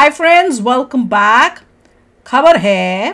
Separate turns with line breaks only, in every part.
Hi friends, welcome back. खबर है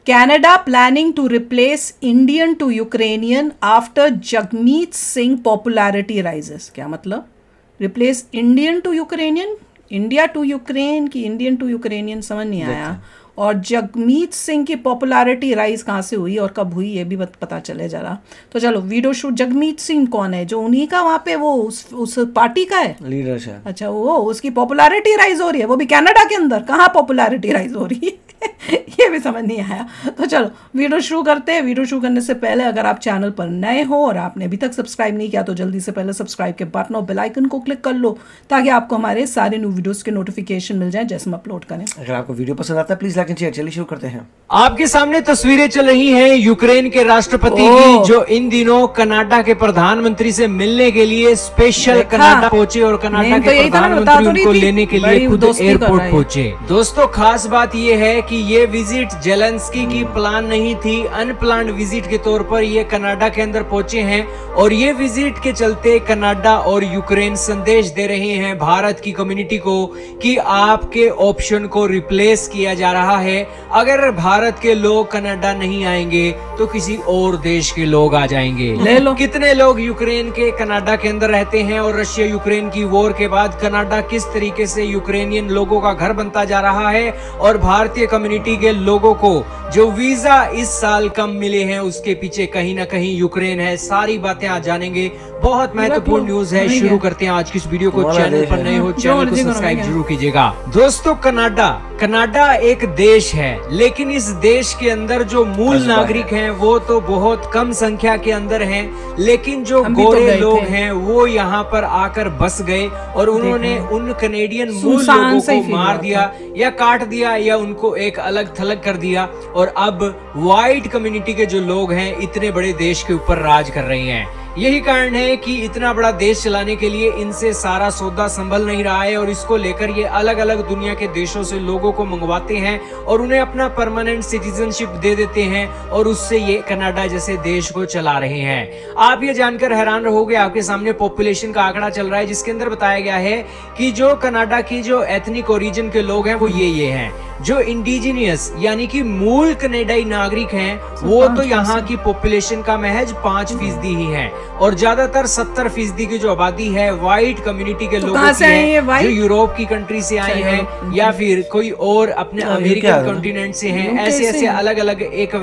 Canada planning to replace Indian to Ukrainian after Jagmeet Singh popularity rises. क्या मतलब? Replace Indian to Ukrainian, India to Ukraine की Indian to Ukrainian, समझ नहीं आया। और जगमीत सिंह की पॉपुलैरिटी राइज कहाँ से हुई और कब हुई ये भी पता चले जरा। तो चलो वीडियो शूट। जगमीत सिंह कौन है? जो उन्हीं का वहाँ पे वो उस पार्टी का है, लीडर है। अच्छा, वो उसकी पॉपुलैरिटी राइज हो रही है, वो भी कनाडा के अंदर। कहाँ पॉपुलैरिटी राइज हो रही है ये भी समझ नहीं आया। तो चलो वीडियो शुरू करते हैं। वीडियो शुरू करने से पहले अगर आप चैनल पर नए हो और आपने अभी तक सब्सक्राइब नहीं किया तो जल्दी से पहले सब्सक्राइब के बटन और बेल आइकन को क्लिक कर लो ताकि आपको हमारे सारे न्यू वीडियोस के नोटिफिकेशन मिल जाए जैसे हम अपलोड करें। अगर आपको वीडियो पसंद आता है प्लीज लाइक एंड शेयर। चलिए शुरू करते हैं।
आपके सामने तस्वीरें चल रही हैं यूक्रेन के राष्ट्रपति की, जो इन दिनों कनाडा के प्रधानमंत्री से मिलने के लिए स्पेशल कनाडा पहुंचे और कनाडा के प्रधानमंत्री उनको लेने के लिए खुद एयरपोर्ट पहुंचे। दोस्तों, खास बात यह है कि ये विजिट जेलेंस्की की प्लान नहीं थी, अनप्लान्ड विजिट के तौर पर ये कनाडा के अंदर पहुंचे हैं। और ये विजिट के चलते कनाडा और यूक्रेन संदेश दे रहे हैं भारत की कम्युनिटी को कि आपके ऑप्शन को रिप्लेस किया जा रहा है। अगर भारत के लोग कनाडा नहीं आएंगे तो किसी और देश के लोग आ जाएंगे।
ले लो।
कितने लोग यूक्रेन के कनाडा के अंदर रहते हैं और रशिया यूक्रेन की वॉर के बाद कनाडा किस तरीके से यूक्रेनियन लोगों का घर बनता जा रहा है और भारतीय कम्युनिटी के लोगों को जो वीजा इस साल कम मिले हैं उसके पीछे कहीं ना कहीं यूक्रेन है। सारी बातें आज जानेंगे। बहुत महत्वपूर्ण न्यूज है। शुरू करते हैं आज की इस वीडियो को। चैनल पर नए हो चैनल को सब्सक्राइब जरूर कीजिएगा। दोस्तों, कनाडा एक देश है, लेकिन इस देश के अंदर जो मूल नागरिक हैं वो तो बहुत कम संख्या के अंदर हैं, लेकिन जो गोरे लोग हैं वो यहाँ पर आकर बस गए और उन्होंने उन कनेडियन मूल लोगों को मार दिया या काट दिया या उनको एक अलग थलग कर दिया। और अब व्हाइट कम्युनिटी के जो लोग हैं इतने बड़े देश के ऊपर राज कर रहे हैं। यही कारण है कि इतना बड़ा देश चलाने के लिए इनसे सारा सौदा संभल नहीं रहा है और इसको लेकर ये अलग अलग दुनिया के देशों से लोगों को मंगवाते हैं और उन्हें अपना परमानेंट सिटीजनशिप दे देते हैं और उससे ये कनाडा जैसे देश को चला रहे हैं। आप ये जानकर हैरान रहोगे, आपके सामने पॉपुलेशन का आंकड़ा चल रहा है जिसके अंदर बताया गया है कि जो कनाडा की जो एथनिक ओरिजिन के लोग हैं वो ये हैं। जो इंडिजिनियस यानी कि मूल कनाडाई नागरिक हैं वो तो यहाँ की पॉपुलेशन का महज 5% ही है और ज्यादातर 70% की जो आबादी है व्हाइट कम्युनिटी के लोगों की है, जो यूरोप की कंट्री से आए हैं या फिर कोई और अपने अमेरिकन कॉन्टिनेंट से हैं। ऐसे अलग अलग एक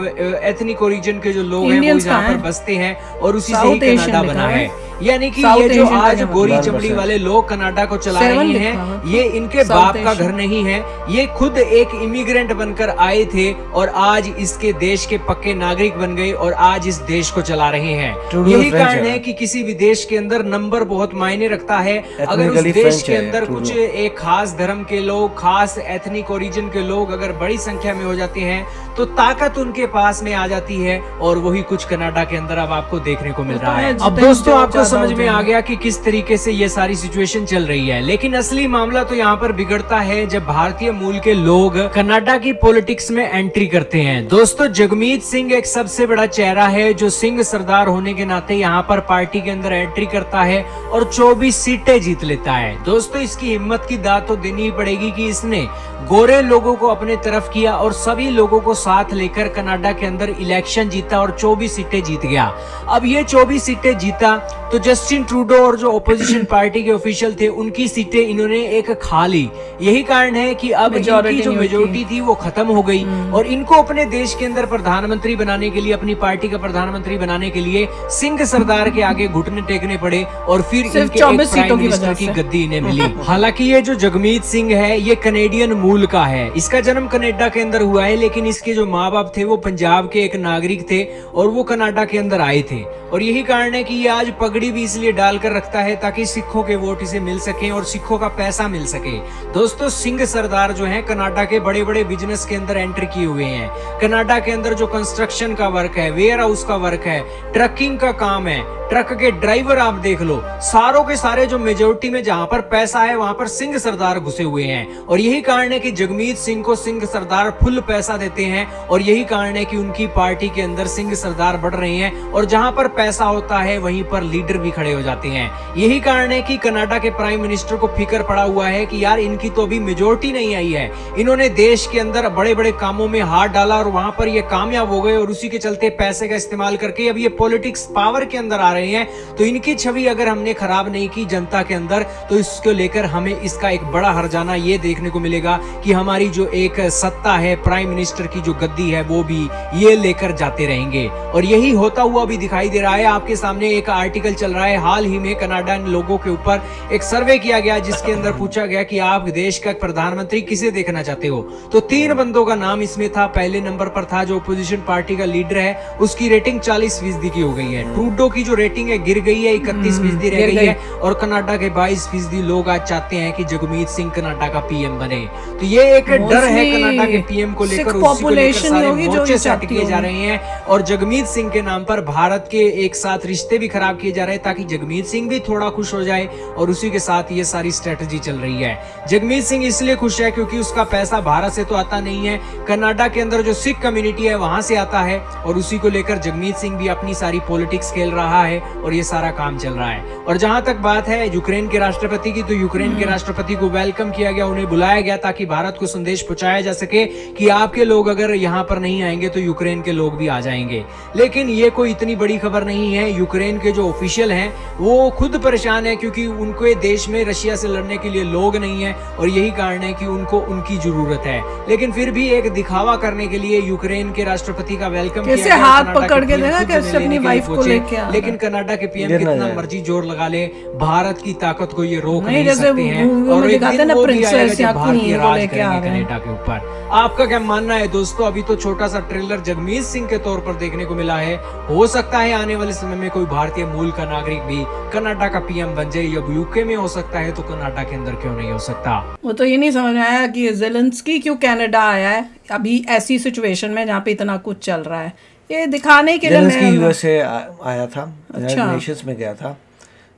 एथनिक ओरिजिन के जो लोग हैं वो यहाँ पर बसते हैं और उसी से ही कनाडा बना है। यानी कि ये जो आज गोरी चमड़ी वाले लोग कनाडा को चला रहे हैं ये इनके बाप का घर नहीं है, ये खुद एक इमिग्रेंट बनकर आए थे और आज इसके देश के पक्के नागरिक बन गए और आज इस देश को चला रहे हैं। यही कारण है कि किसी भी देश के अंदर नंबर बहुत मायने रखता है। अगर उस देश के अंदर कुछ एक खास धर्म के लोग, खास एथनिक ओरिजिन के लोग अगर बड़ी संख्या में हो जाते हैं तो ताकत उनके पास में आ जाती है और वही कुछ कनाडा के अंदर अब आपको देखने को मिल रहा है। अब दोस्तों, आपको समझ में आ गया कि किस तरीके से ये सारी सिचुएशन चल रही है, लेकिन असली मामला तो यहाँ पर बिगड़ता है जब भारतीय मूल के लोग कनाडा की पॉलिटिक्स में एंट्री करते हैं। दोस्तों, जगमीत सिंह एक सबसे बड़ा चेहरा है जो सिंह सरदार होने के नाते यहाँ पर पार्टी के अंदर एंट्री करता है और 24 सीटें जीत लेता है। दोस्तों, इसकी हिम्मत की दाद तो देनी पड़ेगी कि इसने गोरे लोगों को अपने तरफ किया और सभी लोगों को साथ लेकर कनाडा के अंदर इलेक्शन जीता और 24 सीटें जीत गया। अब ये 24 सीटें जीता तो जस्टिन ट्रूडो और जो ओपोजिशन पार्टी के ऑफिशियल थे उनकी सीटें इन्होंने एक खा ली। यही कारण है कि अब इनकी जो मेजोरिटी थी वो खत्म हो गई और इनको अपने देश के अंदर प्रधानमंत्री बनाने के लिए, अपनी पार्टी का प्रधानमंत्री बनाने के लिए सिंह सरदार के आगे घुटने टेकने पड़े और फिर इनके एक प्राइम मिनिस्टर की गद्दी इन्हें मिली। हालांकि ये जो जगमीत सिंह है ये कनेडियन मूल का है, इसका जन्म कनाडा के अंदर हुआ है, लेकिन इसके जो माँ बाप थे वो पंजाब के एक नागरिक थे और वो कनाडा के अंदर आए थे। और यही कारण है कि ये आज पगड़ी भी इसलिए डालकर रखता है ताकि सिखों के वोट इसे मिल सके और सिखों का पैसा मिल सके। दोस्तों, सिंह सरदार जो है कनाडा के बड़े बड़े बिजनेस के अंदर एंट्री किए हुए हैं। कनाडा के अंदर जो कंस्ट्रक्शन का वर्क है, वेयर हाउस का वर्क है, ट्रकिंग का काम है, ट्रक के ड्राइवर आप देख लो, सारों के सारे जो मेजोरिटी में जहां पर पैसा है वहां पर सिंह सरदार घुसे हुए हैं। और यही कारण है कि जगमीत सिंह को सिंह सरदार फुल पैसा देते हैं और यही कारण है कि उनकी पार्टी के अंदर सिंह सरदार बढ़ रहे हैं और जहां पर पैसा होता है वहीं पर लीडर लीडर भी खड़े हो जाते हैं। यही कारण है कि कनाडा के प्राइम मिनिस्टर को फिक्र पड़ा हुआ है कि यार इनकी तो अभी मेजोरिटी नहीं आई है, इन्होंने देश के अंदर बड़े बड़े कामों में हाथ डाला और वहां पर ये कामयाब हो गए और उसी के चलते पैसे का इस्तेमाल करके अब ये पॉलिटिक्स पावर के अंदर आ रहे हैं। तो इनकी छवि अगर हमने खराब नहीं की जनता के अंदर तो इसको लेकर हमें इसका एक बड़ा हर्जाना ये देखने को मिलेगा कि हमारी जो एक सत्ता है, प्राइम मिनिस्टर की जो गद्दी है, वो भी ये लेकर जाते रहेंगे। और यही होता हुआ भी दिखाई दे रहा है। आपके सामने एक आर्टिकल चल रहा है, हाल ही में कनाडा लोगों के ऊपर एक सर्वे किया गया जिसके अंदर पूछा गया कि आप देश का प्रधानमंत्री किसे देखना चाहते हो। तो 3 बंदों का नाम इसमें था। पहले नंबर पर था जो अपोजिशन पार्टी का लीडर है, उसकी रेटिंग 40% की हो गई है। ट्रूडो की जो रेटिंग है गिर गई है, 31% रह गई है। और कनाडा के 22% लोग आज चाहते हैं कि जगमीत सिंह कनाडा का पीएम बने। तो ये एक डर है कनाडा के पीएम को लेकर, उसी को लेकर सारे मोर्चे सेट किए जा रहे हैं और जगमीत सिंह के नाम पर भारत के एक साथ रिश्ते भी खराब किए जा रहे हैं ताकि जगमीत सिंह भी थोड़ा खुश हो जाए। और उसी के साथ ये सारी स्ट्रेटजी चल रही है। जगमीत सिंह इसलिए खुश है क्योंकि उसका पैसा भारत से तो आता नहीं है, कनाडा के अंदर जो सिख कम्युनिटी है वहां से आता है और उसी को लेकर जगमीत सिंह भी अपनी सारी पॉलिटिक्स खेल रहा है और ये सारा काम चल रहा है। और जहां तक बात है यूक्रेन के राष्ट्रपति की, तो यूक्रेन के राष्ट्रपति को वेलकम किया गया, उन्हें बुलाया गया ताकि भारत को संदेश पहुंचाया जा सके कि आपके लोग अगर यहाँ पर नहीं आएंगे तो यूक्रेन के लोग भी आ जाएंगे। लेकिन ये कोई इतनी बड़ी खबर नहीं है। यूक्रेन के जो ऑफिशियल हैं वो खुद परेशान है क्योंकि उनके देश में रशिया से लड़ने के लिए लोग नहीं है और यही कारण है कि उनको उनकी जरूरत है। लेकिन फिर भी एक दिखावा करने के लिए यूक्रेन के राष्ट्रपति का वेलकम किया गया,
हाथ पकड़ के देखा कैसे अपनी वाइफ को लेके आ।
लेकिन कनाडा के पीएम कितना मर्जी जोर लगा ले, भारत की ताकत को ये रोक नहीं सकते हैं। और एक दिन वो भी आएगा जब भारतीय राज करेंगे कनाडा के ऊपर। आपका क्या मानना है दोस्तों? अभी तो छोटा सा ट्रेलर जगमीत सिंह के तौर पर देखने को मिला है, हो सकता है आने वाले समय में कोई भारतीय मूल का नागरिक भी कनाडा का पीएम बन जाए। या यूके में हो सकता है तो कनाडा के अंदर क्यों नहीं हो सकता?
वो तो ये नहीं समझ में आया कि ज़ेलेंस्की क्यों कनाडा आया है अभी ऐसी सिचुएशन में जहाँ पे इतना कुछ चल रहा है। ये दिखाने के लिए
ज़ेलेंस्की यूएसए आया था, यूनाइटेड नेशंस में गया था,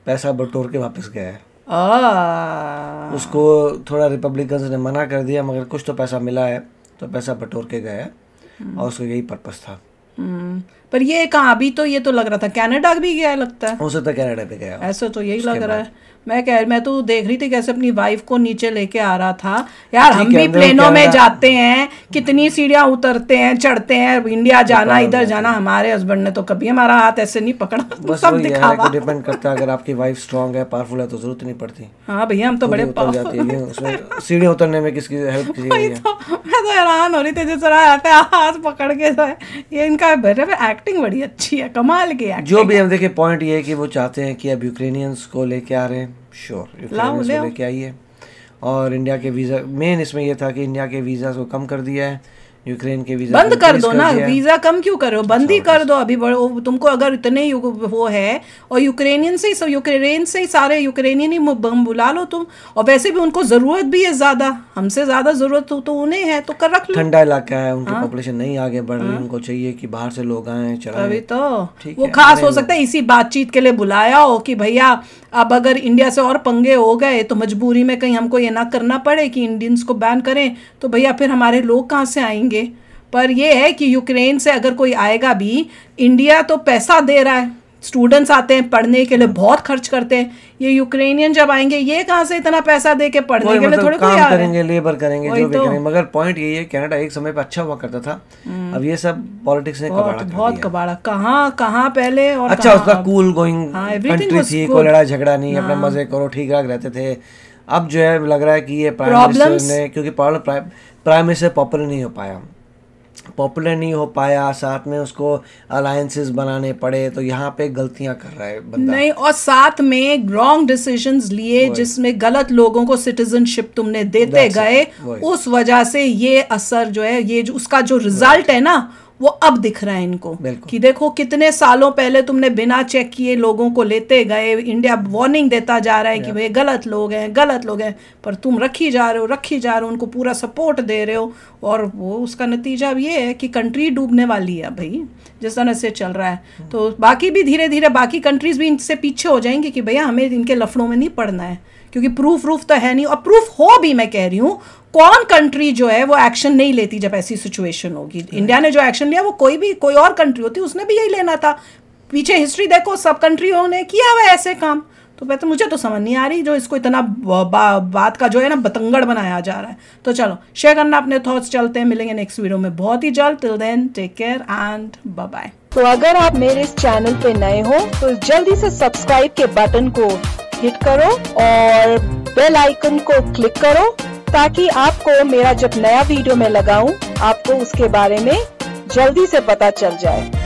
पैसा बटोर के वापस गया है। उसको थोड़ा रिपब्लिकन्स ने मना कर दिया मगर कुछ तो पैसा मिला है तो पैसा बटोर के गया है और उसका यही पर्पस था।
पर ये कहाँ, अभी तो ये तो लग रहा था कनाडा भी गया लगता है।
हो सकता है कनाडा पे गया,
ऐसा तो यही लग रहा है। मैं तो देख रही थी कैसे अपनी वाइफ को नीचे लेके आ रहा था। यार हम भी प्लेनों में जाते हैं, कितनी सीढ़ियां उतरते हैं, चढ़ते हैं, इंडिया जाना, इधर जाना। हमारे हस्बैंड ने तो कभी हमारा हाथ ऐसे नहीं पकड़ा।
बस सब दिखावा है, डिपेंड करता है। अगर आपकी वाइफ स्ट्रांग है, पावरफुल है तो जरूरत नहीं पड़ती।
हाँ भैया हम तो बड़े
उतर जाती है उसमें, सीढ़ियां उतरने में किसकी हेल्प की है?
मैं तो हैरान हो रही थी जिस तरह आते हाथ पकड़ के। ये इनका एक्टिंग बड़ी अच्छी है, कमाल की एक्टिंग।
जो भी हम देखे पॉइंट ये है कि वो चाहते हैं कि अब यूक्रेनियंस को लेके आ रहे हैं, श्योर यूक्रेनियंस को लेके आइए। और इंडिया के वीज़ा, मेन इसमें ये था कि इंडिया के वीज़ा को कम कर दिया है, यूक्रेन के वीज़ा
बंद कर दो ना। वीज़ा कम क्यों करो, बंद ही कर दो अभी। तुमको अगर इतने वो है और यूक्रेन से ही सारे यूक्रेनियन ही बुला लो तुम। और वैसे भी उनको ज़रूरत भी है ज़्यादा, हमसे ज़्यादा ज़रूरत तो उन्हें है, तो कर रख लो।
ठंडा इलाका है, उनकी पॉपुलेशन नहीं आगे बढ़ रही, उनको चाहिए कि बाहर से लोग आए चलाएं।
अभी तो वो खास हो सकता है इसी बातचीत के लिए बुलाया हो कि भैया अब अगर इंडिया से और पंगे हो गए तो मजबूरी में कहीं हमको ये ना करना पड़े कि इंडियंस को बैन करें, तो भैया फिर हमारे लोग कहाँ से आएंगे। पर ये है कि यूक्रेन से अगर कोई आएगा भी, इंडिया तो पैसा दे रहा है, स्टूडेंट्स आते हैं पढ़ने के लिए, बहुत खर्च करते हैं। ये यूक्रेनियन जब आएंगे ये कहाँ से इतना पैसा दे के पढ़ने के लिए? थोड़े
काम करेंगे, लेबर करेंगे, जो भी करेंगे। मगर पॉइंट यही है कनाडा एक समय पे अच्छा हुआ करता था, अब ये सब पॉलिटिक्स ने कबाड़ा कर दिया।
बहुत कबाड़ा। कहाँ पहले और
अच्छा उसका कूल गोइंग कंट्री थी, कोई लड़ाई झगड़ा नहीं, अपने मजे करो, ठीक ठाक रहते थे। अब जो है लग रहा है कि ये प्राइम मिनिस्टर ने, क्योंकि प्राइम मिनिस्टर पॉपुलर नहीं हो पाया, साथ में उसको अलायंसेस बनाने पड़े, तो यहाँ पे गलतियां कर रहा है बंदा।
नहीं, और साथ में रॉन्ग डिसीजंस लिए जिसमें गलत लोगों को सिटीजनशिप तुमने देते गए, उस वजह से ये असर जो है, ये जो उसका जो रिजल्ट है ना, वो अब दिख रहा है इनको कि देखो कितने सालों पहले तुमने बिना चेक किए लोगों को लेते गए। इंडिया वार्निंग देता जा रहा है कि भाई गलत लोग हैं, पर तुम रखी जा रहे हो, उनको पूरा सपोर्ट दे रहे हो। और वो उसका नतीजा अब ये है कि कंट्री डूबने वाली है भाई, जिस तरह से चल रहा है। तो बाकी भी धीरे धीरे बाकी कंट्रीज भी इनसे पीछे हो जाएंगी कि भैया हमें इनके लफड़ों में नहीं पड़ना है, क्योंकि प्रूफ तो है नहीं। और प्रूफ हो भी, मैं कह रही हूँ, कौन कंट्री जो है वो एक्शन नहीं लेती जब ऐसी सिचुएशन होगी। इंडिया ने जो एक्शन लिया वो कोई और कंट्री होती उसने भी यही लेना था। पीछे हिस्ट्री देखो, सब कंट्रियों ने किया हुआ ऐसे काम। तो वैसे मुझे तो समझ नहीं आ रही जो इसको इतना बात का जो है ना बतंगड़ बनाया जा रहा है। तो चलो शेयर करना अपने थॉट्स, चलते हैं, मिलेंगे नेक्स्ट वीडियो में बहुत ही जल्द। Till then take care and bye bye.
तो अगर आप मेरे इस चैनल पे नए हो तो जल्दी से सब्सक्राइब के बटन को हिट करो और बेल आइकन को क्लिक करो, ताकि आपको मेरा जब नया वीडियो मैं लगाऊं आपको उसके बारे में जल्दी से पता चल जाए।